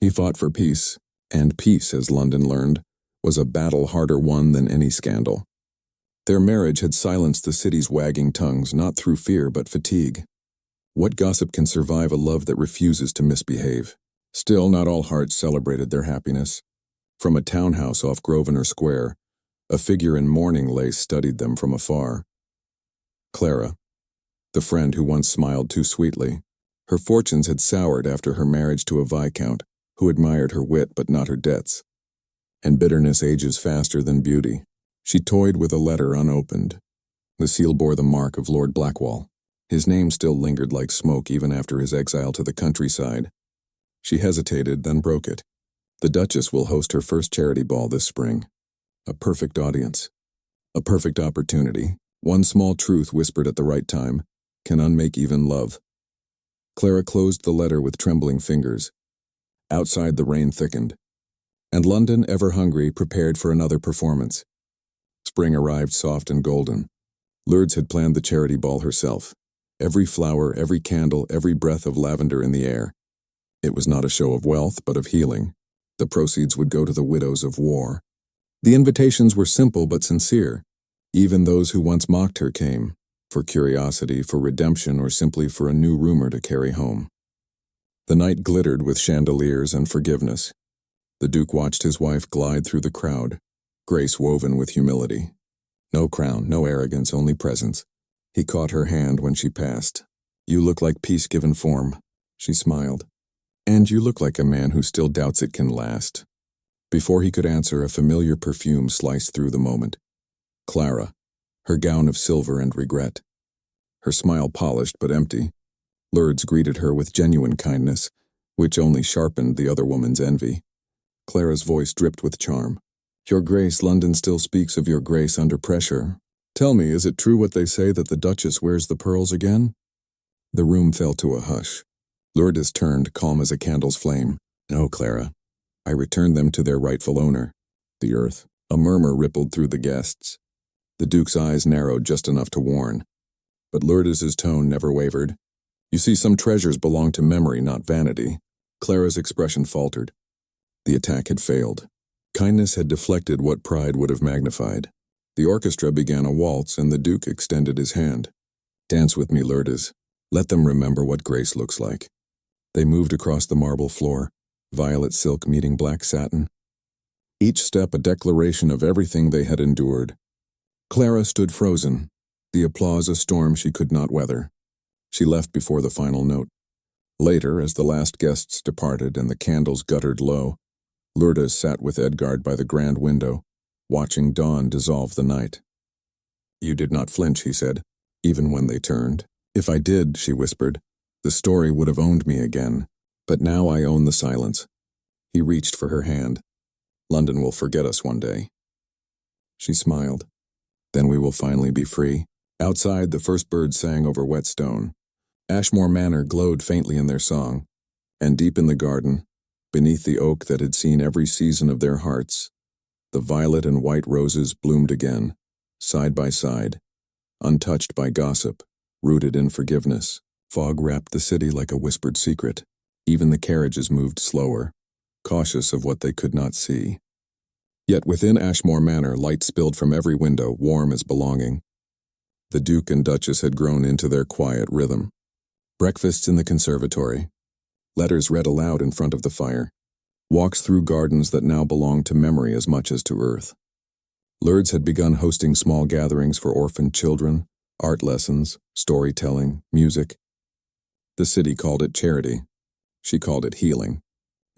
S1: He fought for peace, and peace, as London learned, was a battle harder won than any scandal. Their marriage had silenced the city's wagging tongues, not through fear but fatigue. What gossip can survive a love that refuses to misbehave? Still, not all hearts celebrated their happiness. From a townhouse off Grosvenor Square, a figure in mourning lace studied them from afar. Clara, the friend who once smiled too sweetly. Her fortunes had soured after her marriage to a viscount who admired her wit but not her debts. And bitterness ages faster than beauty. She toyed with a letter unopened. The seal bore the mark of Lord Blackwall. His name still lingered like smoke even after his exile to the countryside. She hesitated, then broke it. The Duchess will host her first charity ball this spring. A perfect audience. A perfect opportunity. One small truth whispered at the right time can unmake even love. Clara closed the letter with trembling fingers. Outside the rain thickened. And London, ever hungry, prepared for another performance. Spring arrived soft and golden. Lourdes had planned the charity ball herself. Every flower, every candle, every breath of lavender in the air. It was not a show of wealth, but of healing. The proceeds would go to the widows of war. The invitations were simple but sincere. Even those who once mocked her came, for curiosity, for redemption, or simply for a new rumor to carry home. The night glittered with chandeliers and forgiveness. The Duke watched his wife glide through the crowd, grace woven with humility. No crown, no arrogance, only presence. He caught her hand when she passed. "You look like peace given form," she smiled. "And you look like a man who still doubts it can last." Before he could answer, a familiar perfume sliced through the moment. Clara, her gown of silver and regret. Her smile polished but empty. Lourdes greeted her with genuine kindness, which only sharpened the other woman's envy. Clara's voice dripped with charm. "Your Grace, London still speaks of your grace under pressure. Tell me, is it true what they say that the Duchess wears the pearls again?" The room fell to a hush. Lourdes turned, calm as a candle's flame. "No, Clara. I returned them to their rightful owner, the earth." A murmur rippled through the guests. The Duke's eyes narrowed just enough to warn. But Lourdes's tone never wavered. "You see, some treasures belong to memory, not vanity." Clara's expression faltered. The attack had failed. Kindness had deflected what pride would have magnified. The orchestra began a waltz, and the Duke extended his hand. "Dance with me, Lourdes. Let them remember what grace looks like." They moved across the marble floor, violet silk meeting black satin. Each step a declaration of everything they had endured. Clara stood frozen, the applause a storm she could not weather. She left before the final note. Later, as the last guests departed and the candles guttered low, Lourdes sat with Edgard by the grand window, watching dawn dissolve the night. "You did not flinch," he said, even when they turned. "If I did," she whispered, "the story would have owned me again. But now I own the silence." He reached for her hand. "London will forget us one day." She smiled. "Then we will finally be free." Outside, the first birds sang over wet stone. Ashmore Manor glowed faintly in their song. And deep in the garden, beneath the oak that had seen every season of their hearts, the violet and white roses bloomed again, side by side, untouched by gossip, rooted in forgiveness. Fog wrapped the city like a whispered secret. Even the carriages moved slower, cautious of what they could not see. Yet within Ashmore Manor, light spilled from every window, warm as belonging. The Duke and Duchess had grown into their quiet rhythm. Breakfasts in the conservatory, letters read aloud in front of the fire, walks through gardens that now belonged to memory as much as to earth. Lourdes had begun hosting small gatherings for orphaned children, art lessons, storytelling, music. The city called it charity. She called it healing.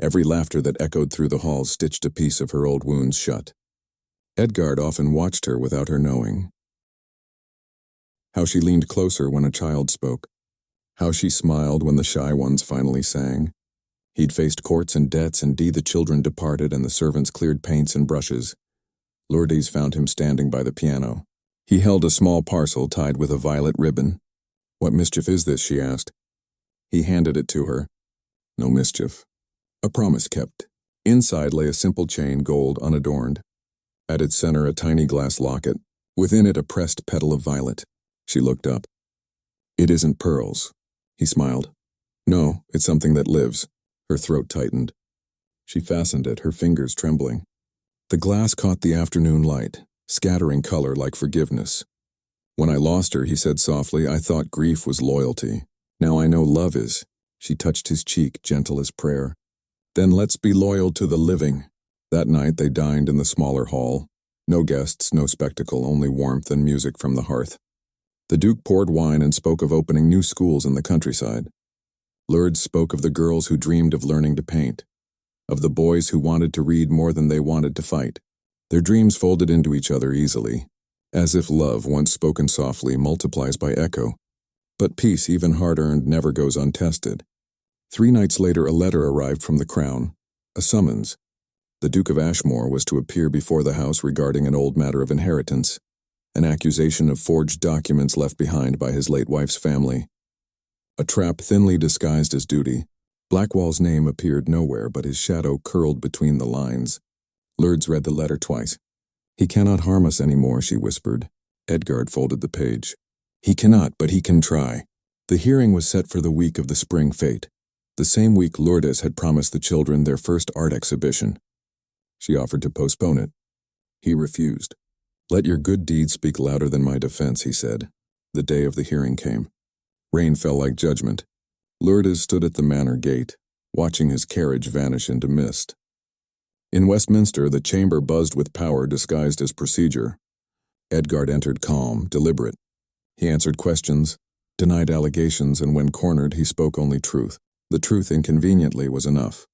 S1: Every laughter that echoed through the halls stitched a piece of her old wounds shut. Edgard often watched her without her knowing. How she leaned closer when a child spoke. How she smiled when the shy ones finally sang. He'd faced courts and debts, and the children departed and the servants cleared paints and brushes. Lourdes found him standing by the piano. He held a small parcel tied with a violet ribbon. "What mischief is this?" she asked. He handed it to her. No mischief. A promise kept. Inside lay a simple chain, gold, unadorned. At its center a tiny glass locket. Within it a pressed petal of violet. She looked up. "It isn't pearls." He smiled. "No, it's something that lives." Her throat tightened. She fastened it, her fingers trembling. The glass caught the afternoon light, scattering color like forgiveness. "When I lost her," he said softly, "I thought grief was loyalty. Now I know love is." She touched his cheek, gentle as prayer. "Then let's be loyal to the living." That night they dined in the smaller hall. No guests, no spectacle, only warmth and music from the hearth. The Duke poured wine and spoke of opening new schools in the countryside. Lourdes spoke of the girls who dreamed of learning to paint, of the boys who wanted to read more than they wanted to fight. Their dreams folded into each other easily, as if love, once spoken softly, multiplies by echo. But peace, even hard-earned, never goes untested. 3 nights later a letter arrived from the crown, a summons. The Duke of Ashmore was to appear before the house regarding an old matter of inheritance, an accusation of forged documents left behind by his late wife's family. A trap thinly disguised as duty. Blackwall's name appeared nowhere, but his shadow curled between the lines. Lourdes read the letter twice. "He cannot harm us anymore," she whispered. Edgard folded the page. "He cannot, but he can try." The hearing was set for the week of the spring fete. The same week Lourdes had promised the children their first art exhibition. She offered to postpone it. He refused. "Let your good deeds speak louder than my defense," he said. The day of the hearing came. Rain fell like judgment. Lourdes stood at the manor gate, watching his carriage vanish into mist. In Westminster, the chamber buzzed with power disguised as procedure. Edgard entered calm, deliberate. He answered questions, denied allegations, and when cornered, he spoke only truth. The truth, inconveniently, was enough.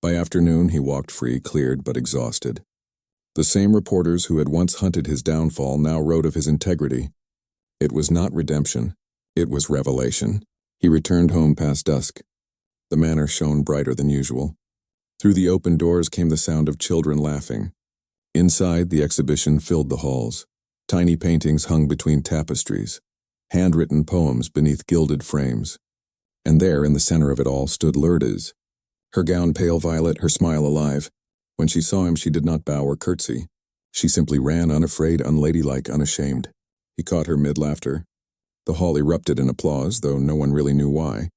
S1: By afternoon, he walked free, cleared but exhausted. The same reporters who had once hunted his downfall now wrote of his integrity. It was not redemption. It was revelation. He returned home past dusk. The manor shone brighter than usual. Through the open doors came the sound of children laughing. Inside, the exhibition filled the halls. Tiny paintings hung between tapestries, handwritten poems beneath gilded frames. And there, in the center of it all, stood Lourdes, her gown pale violet, her smile alive. When she saw him, she did not bow or curtsy. She simply ran, unafraid, unladylike, unashamed. He caught her mid-laughter. The hall erupted in applause, though no one really knew why.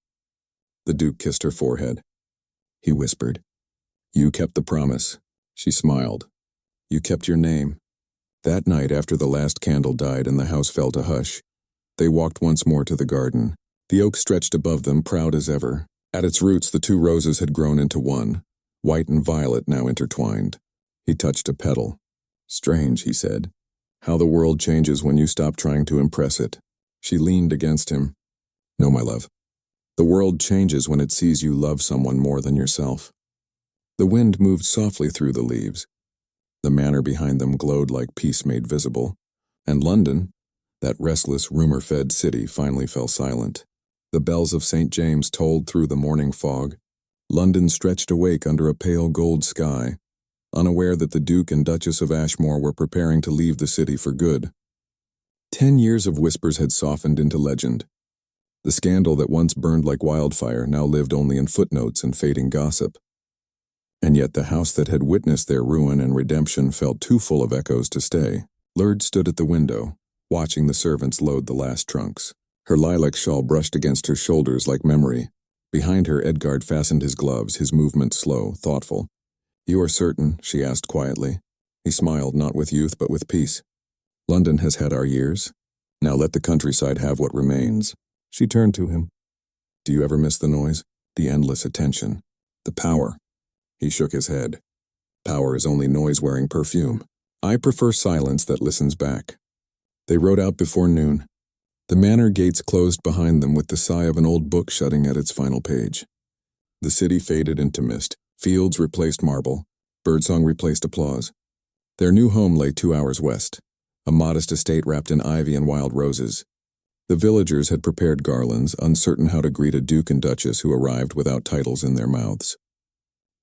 S1: The Duke kissed her forehead. He whispered, "You kept the promise." She smiled. "You kept your name." That night, after the last candle died and the house fell to hush, they walked once more to the garden. The oak stretched above them, proud as ever. At its roots, the 2 roses had grown into one, white and violet now intertwined. He touched a petal. "Strange," he said. "How the world changes when you stop trying to impress it." She leaned against him. "No, my love. The world changes when it sees you love someone more than yourself." The wind moved softly through the leaves. The manor behind them glowed like peace made visible. And London, that restless, rumor-fed city, finally fell silent. The bells of St. James tolled through the morning fog. London stretched awake under a pale gold sky, unaware that the Duke and Duchess of Ashmore were preparing to leave the city for good. 10 years of whispers had softened into legend. The scandal that once burned like wildfire now lived only in footnotes and fading gossip. And yet the house that had witnessed their ruin and redemption felt too full of echoes to stay. Lourdes stood at the window, watching the servants load the last trunks. Her lilac shawl brushed against her shoulders like memory. Behind her, Edgard fastened his gloves, his movement slow, thoughtful. "You are certain?" she asked quietly. He smiled, not with youth but with peace. "London has had our years. Now let the countryside have what remains." She turned to him. "Do you ever miss the noise? The endless attention? The power?" He shook his head. "Power is only noise wearing perfume. I prefer silence that listens back." They rode out before noon. The manor gates closed behind them with the sigh of an old book shutting at its final page. The city faded into mist, Fields replaced marble. Birdsong replaced applause. Their new home lay 2 hours west, a modest estate wrapped in ivy and wild roses. The villagers had prepared garlands, uncertain how to greet a duke and duchess who arrived without titles in their mouths.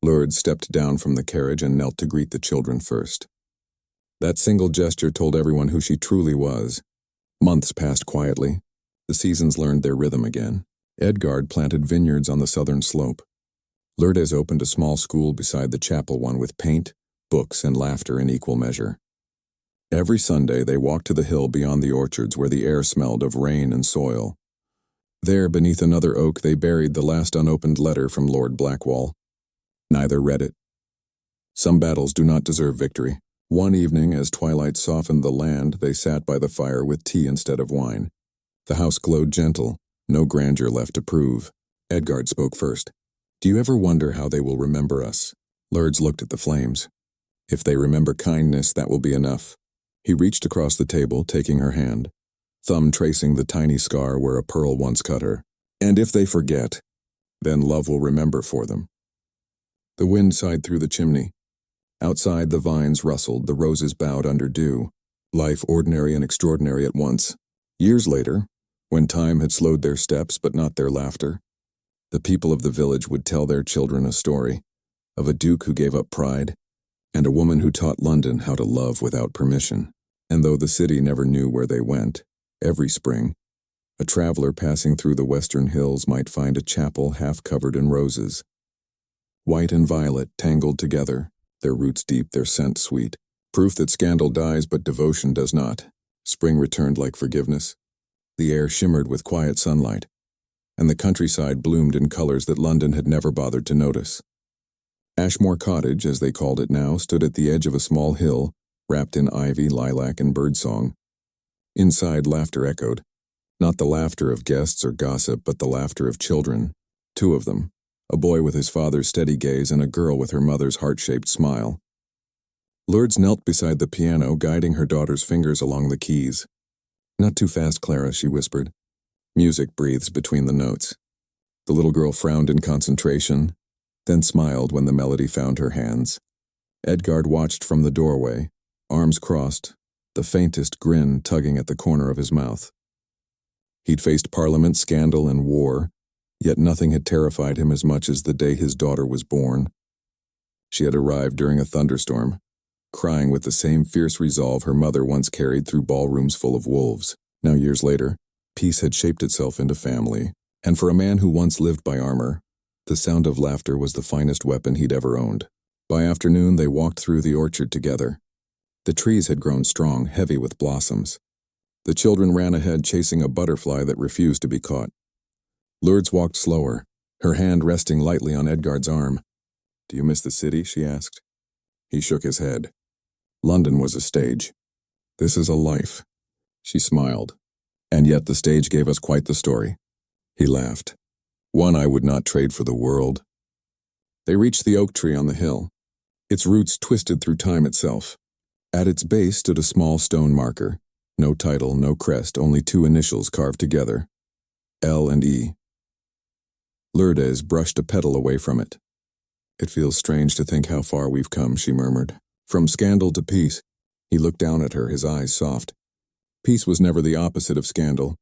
S1: Lourdes stepped down from the carriage and knelt to greet the children first. That single gesture told everyone who she truly was. Months passed quietly. The seasons learned their rhythm again. Edgard planted vineyards on the southern slope. Lourdes opened a small school beside the chapel one with paint, books, and laughter in equal measure. Every Sunday they walked to the hill beyond the orchards where the air smelled of rain and soil. There, beneath another oak, they buried the last unopened letter from Lord Blackwall. Neither read it. Some battles do not deserve victory. One evening, as twilight softened the land, they sat by the fire with tea instead of wine. The house glowed gentle, no grandeur left to prove. Edgard spoke first. "Do you ever wonder how they will remember us?" Lourdes looked at the flames. "If they remember kindness, that will be enough." He reached across the table, taking her hand, thumb tracing the tiny scar where a pearl once cut her. "And if they forget, then love will remember for them." The wind sighed through the chimney. Outside, the vines rustled, the roses bowed under dew. Life ordinary and extraordinary at once. Years later, when time had slowed their steps but not their laughter, the people of the village would tell their children a story of a duke who gave up pride and a woman who taught London how to love without permission. And though the city never knew where they went, every spring, a traveler passing through the western hills might find a chapel half covered in roses. White and violet tangled together, their roots deep, their scent sweet. Proof that scandal dies but devotion does not. Spring returned like forgiveness. The air shimmered with quiet sunlight, and the countryside bloomed in colors that London had never bothered to notice. Ashmore Cottage, as they called it now, stood at the edge of a small hill, wrapped in ivy, lilac, and birdsong. Inside, laughter echoed. Not the laughter of guests or gossip, but the laughter of children. 2 of them. A boy with his father's steady gaze and a girl with her mother's heart-shaped smile. Lourdes knelt beside the piano, guiding her daughter's fingers along the keys. "Not too fast, Clara," she whispered. Music breathes between the notes. The little girl frowned in concentration, then smiled when the melody found her hands. Edgard watched from the doorway, arms crossed, the faintest grin tugging at the corner of his mouth. He'd faced parliament, scandal, and war, yet nothing had terrified him as much as the day his daughter was born. She had arrived during a thunderstorm, crying with the same fierce resolve her mother once carried through ballrooms full of wolves. Now, years later, peace had shaped itself into family, and for a man who once lived by armor, the sound of laughter was the finest weapon he'd ever owned. By afternoon, they walked through the orchard together. The trees had grown strong, heavy with blossoms. The children ran ahead, chasing a butterfly that refused to be caught. Lourdes walked slower, her hand resting lightly on Edgard's arm. "Do you miss the city?" she asked. He shook his head. "London was a stage. This is a life." She smiled. "And yet the stage gave us quite the story." He laughed. "One I would not trade for the world." They reached the oak tree on the hill. Its roots twisted through time itself. At its base stood a small stone marker. No title, no crest, only 2 initials carved together. L and E. Lourdes brushed a petal away from it. "It feels strange to think how far we've come," she murmured. "From scandal to peace." He looked down at her, his eyes soft. Peace was never the opposite of scandal.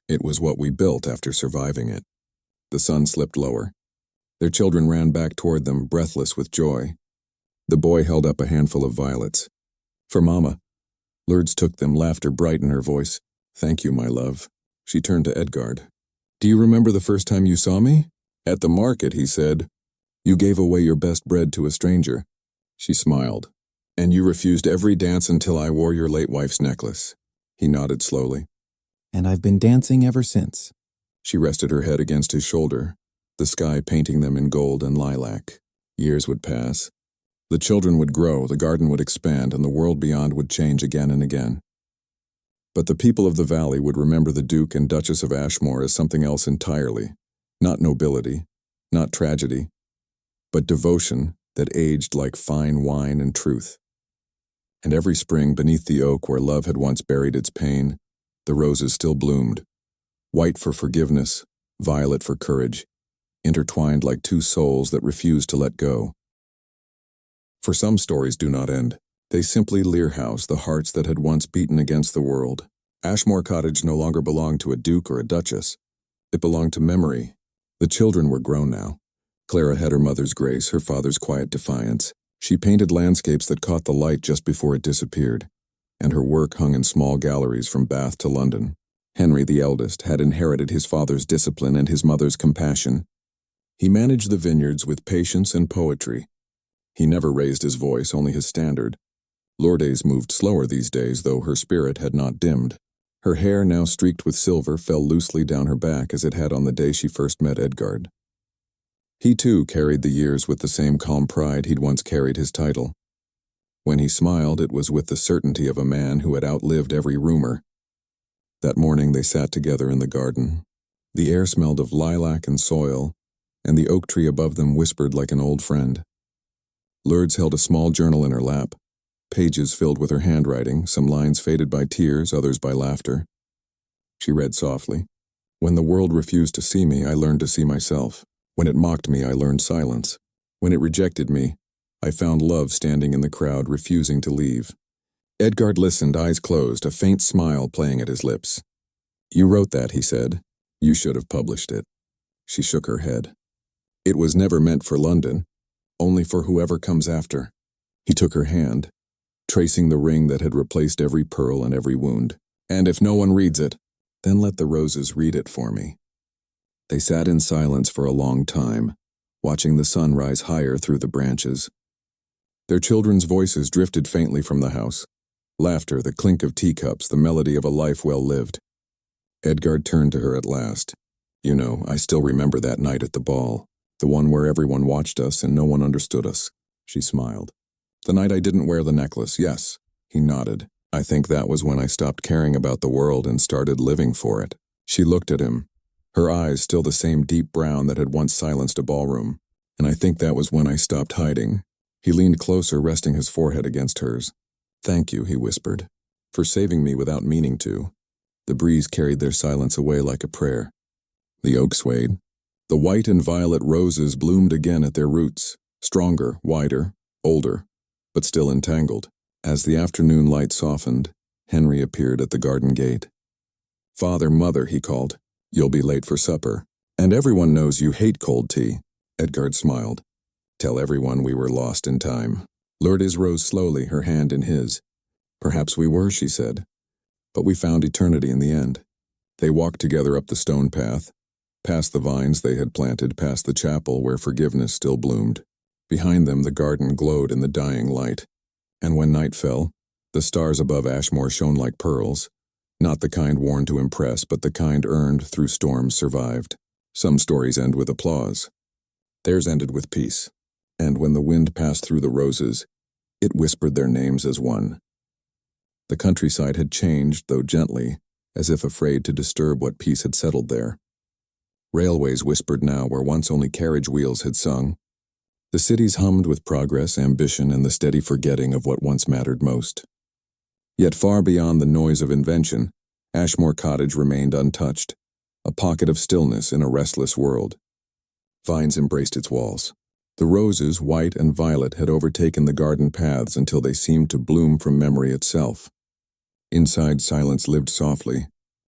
S1: It was what we built after surviving it. The sun slipped lower. Their children ran back toward them, breathless with joy. The boy held up a handful of violets. "For Mama." Lourdes took them, laughter bright in her voice. "Thank you, my love." She turned to Edgard. "Do you remember the first time you saw me?" "At the market," he said. "You gave away your best bread to a stranger." She smiled. "And you refused every dance until I wore your late wife's necklace." He nodded slowly. "And I've been dancing ever since." She rested her head against his shoulder, the sky painting them in gold and lilac. Years would pass. The children would grow, the garden would expand, and the world beyond would change again and again. But the people of the valley would remember the Duke and Duchess of Ashmore as something else entirely. Not nobility, not tragedy, but devotion that aged like fine wine and truth. And every spring, beneath the oak where love had once buried its pain, the roses still bloomed, white for forgiveness, violet for courage, intertwined like 2 souls that refused to let go. For some stories do not end. They simply leerhouse the hearts that had once beaten against the world. Ashmore Cottage no longer belonged to a duke or a duchess. It belonged to memory. The children were grown now. Clara had her mother's grace, her father's quiet defiance. She painted landscapes that caught the light just before it disappeared, and her work hung in small galleries from Bath to London. Henry, the eldest, had inherited his father's discipline and his mother's compassion. He managed the vineyards with patience and poetry. He never raised his voice, only his standard. Lourdes moved slower these days, though her spirit had not dimmed. Her hair, now streaked with silver, fell loosely down her back as it had on the day she first met Edgard. He too carried the years with the same calm pride he'd once carried his title. When he smiled, it was with the certainty of a man who had outlived every rumor. That morning they sat together in the garden. The air smelled of lilac and soil, and the oak tree above them whispered like an old friend. Lourdes held a small journal in her lap, pages filled with her handwriting, some lines faded by tears, others by laughter. She read softly. When the world refused to see me, I learned to see myself. When it mocked me, I learned silence. When it rejected me, I found love standing in the crowd, refusing to leave. Edgard listened, eyes closed, a faint smile playing at his lips. You wrote that, he said. You should have published it. She shook her head. It was never meant for London, only for whoever comes after. He took her hand, tracing the ring that had replaced every pearl and every wound. And if no one reads it, then let the roses read it for me. They sat in silence for a long time, watching the sun rise higher through the branches. Their children's voices drifted faintly from the house. Laughter, the clink of teacups, the melody of a life well lived. Edgard turned to her at last. You know, I still remember that night at the ball, the one where everyone watched us and no one understood us. She smiled. The night I didn't wear the necklace, yes. He nodded. I think that was when I stopped caring about the world and started living for it. She looked at him, her eyes still the same deep brown that had once silenced a ballroom. And I think that was when I stopped hiding. He leaned closer, resting his forehead against hers. Thank you, he whispered, for saving me without meaning to. The breeze carried their silence away like a prayer. The oak swayed. The white and violet roses bloomed again at their roots, stronger, wider, older, but still entangled. As the afternoon light softened, Henry appeared at the garden gate. Father, mother, he called. You'll be late for supper. And everyone knows you hate cold tea. Edgard smiled. Tell everyone we were lost in time. Lourdes rose slowly, her hand in his. Perhaps we were, she said. But we found eternity in the end. They walked together up the stone path, past the vines they had planted, past the chapel where forgiveness still bloomed. Behind them the garden glowed in the dying light. And when night fell, the stars above Ashmore shone like pearls, not the kind worn to impress, but the kind earned through storms survived. Some stories end with applause. Theirs ended with peace. And when the wind passed through the roses, it whispered their names as one. The countryside had changed, though gently, as if afraid to disturb what peace had settled there. Railways whispered now where once only carriage wheels had sung. The cities hummed with progress, ambition, and the steady forgetting of what once mattered most. Yet far beyond the noise of invention, Ashmore Cottage remained untouched, a pocket of stillness in a restless world. Vines embraced its walls. The roses, white and violet, had overtaken the garden paths until they seemed to bloom from memory itself. Inside, silence lived softly,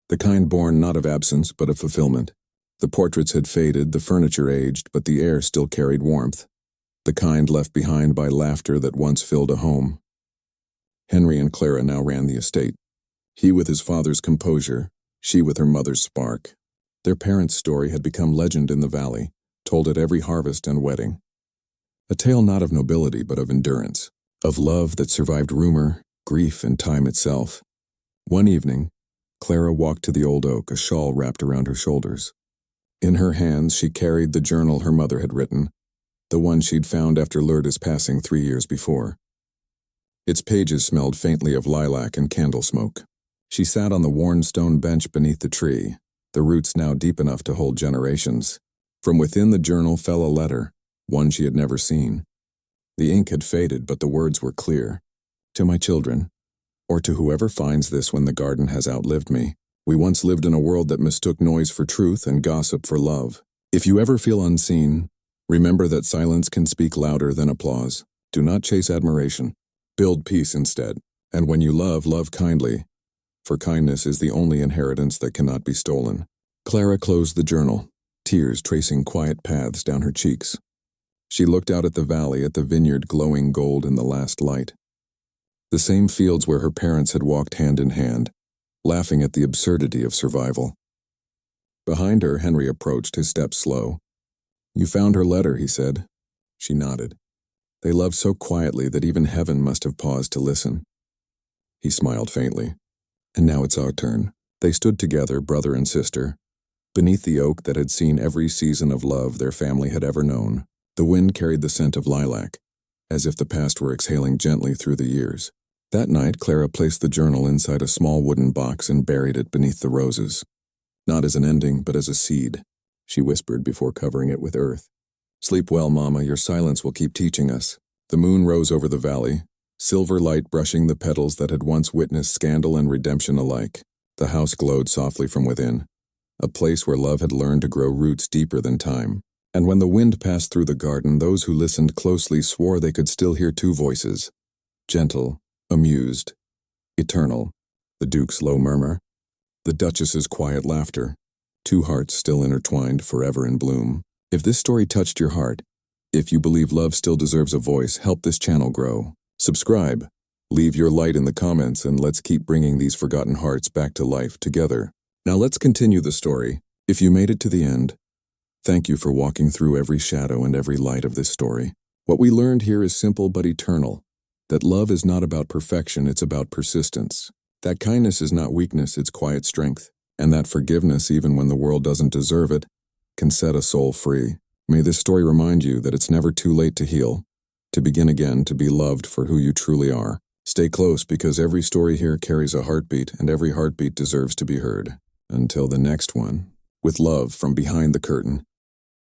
S1: the kind born not of absence but of fulfillment. The portraits had faded, the furniture aged, but the air still carried warmth, the kind left behind by laughter that once filled a home. Henry and Clara now ran the estate, he with his father's composure, she with her mother's spark. Their parents' story had become legend in the valley, told at every harvest and wedding. A tale not of nobility but of endurance, of love that survived rumor, grief, and time itself. One evening, Clara walked to the old oak, a shawl wrapped around her shoulders. In her hands she carried the journal her mother had written, the one she'd found after Lourdes' passing 3 years before. Its pages smelled faintly of lilac and candle smoke. She sat on the worn stone bench beneath the tree, the roots now deep enough to hold generations. From within the journal fell a letter, one she had never seen. The ink had faded, but the words were clear. To my children, or to whoever finds this when the garden has outlived me, we once lived in a world that mistook noise for truth and gossip for love. If you ever feel unseen, remember that silence can speak louder than applause. Do not chase admiration. Build peace instead. And when you love, love kindly, for kindness is the only inheritance that cannot be stolen. Clara closed the journal, tears tracing quiet paths down her cheeks. She looked out at the valley, at the vineyard glowing gold in the last light. The same fields where her parents had walked hand in hand, laughing at the absurdity of survival. Behind her, Henry approached, his steps slow. "You found her letter," he said. She nodded. They loved so quietly that even heaven must have paused to listen. He smiled faintly. "And now it's our turn." They stood together, brother and sister, beneath the oak that had seen every season of love their family had ever known. The wind carried the scent of lilac, as if the past were exhaling gently through the years. That night, Clara placed the journal inside a small wooden box and buried it beneath the roses. Not as an ending, but as a seed, she whispered before covering it with earth. "Sleep well, Mama, your silence will keep teaching us." The moon rose over the valley, silver light brushing the petals that had once witnessed scandal and redemption alike. The house glowed softly from within, a place where love had learned to grow roots deeper than time. And when the wind passed through the garden, those who listened closely swore they could still hear two voices, gentle, amused, eternal, the Duke's low murmur, the Duchess's quiet laughter, two hearts still intertwined forever in bloom. If this story touched your heart, if you believe love still deserves a voice, help this channel grow. Subscribe, leave your light in the comments, and let's keep bringing these forgotten hearts back to life together. Now let's continue the story. If you made it to the end, thank you for walking through every shadow and every light of this story. What we learned here is simple but eternal, that love is not about perfection, it's about persistence. That kindness is not weakness, it's quiet strength. And that forgiveness, even when the world doesn't deserve it, can set a soul free. May this story remind you that it's never too late to heal, to begin again, to be loved for who you truly are. Stay close, because every story here carries a heartbeat, and every heartbeat deserves to be heard. Until the next one, with love from behind the curtain.